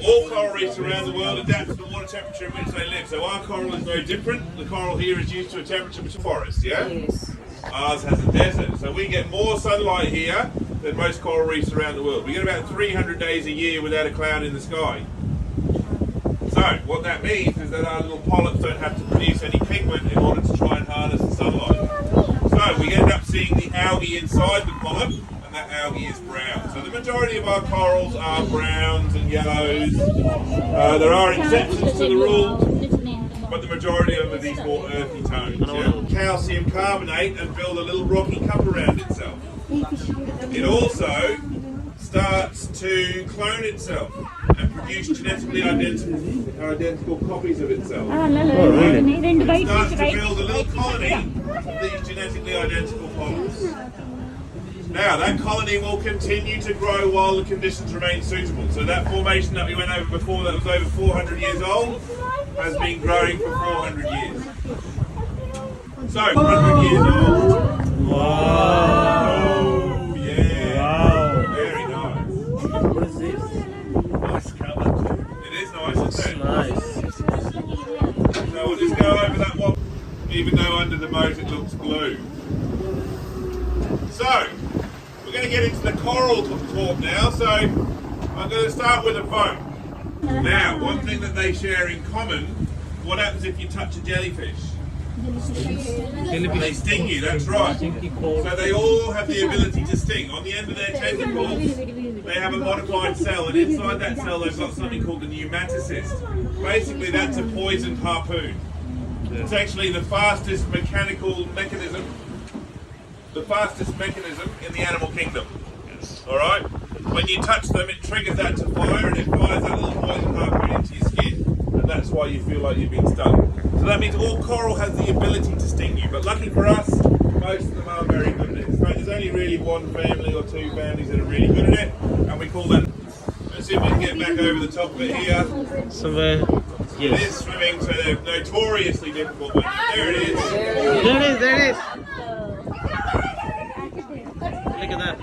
All coral reefs around the world adapt to the water temperature in which they live. So our coral is no different. The coral here is used to a temperature which is forest, yeah? Yes. Ours has a desert. So we get more sunlight here than most coral reefs around the world. We get about 300 days a year without a cloud in the sky. So what that means is that our little polyps don't have to produce any pigment in order to try and harness the sunlight. So we end up seeing the algae inside the polyp, and that algae is brown. So the majority of our corals are browns and yellows. There are exceptions to the rule, but the majority of them are these more earthy tones. Yeah? Calcium carbonate and build a little rocky cup around itself. It also starts to clone itself and produce genetically identical copies of itself. It starts to build a little colony of these genetically identical polyps. Now, that colony will continue to grow while the conditions remain suitable. So that formation that we went over before that was over 400 years old has been growing for 400 years. So, 400 years old. Wow. Oh, yeah. Wow. Very nice. What is this? Nice colour. It is nice, isn't it? Nice. So we'll just go over that one, even though under the moat it looks blue. So, we're going to get into the coral talk now. So, I'm going to start with a foam. Now, one thing that they share in common, what happens if you touch a jellyfish? They sting you, that's right. So they all have the ability to sting. On the end of their tentacles, they have a modified cell, and inside that cell they've got something called the pneumatocyst. Basically, that's a poisoned harpoon. It's actually the fastest mechanical mechanism, in the animal kingdom. Alright? When you touch them, it triggers that to fire, and it fires that little poison harpoon into your skin, and that's why you feel like you've been stung. So that means all coral has the ability to sting you, but lucky for us, most of them are very good at it. In fact, there's only really one family or two families that are really good at it, and we call them. Let's see if we can get back over the top of it here. Somewhere. It is swimming, so they're notoriously difficult, but there it is. There it is, there it is. Look at that.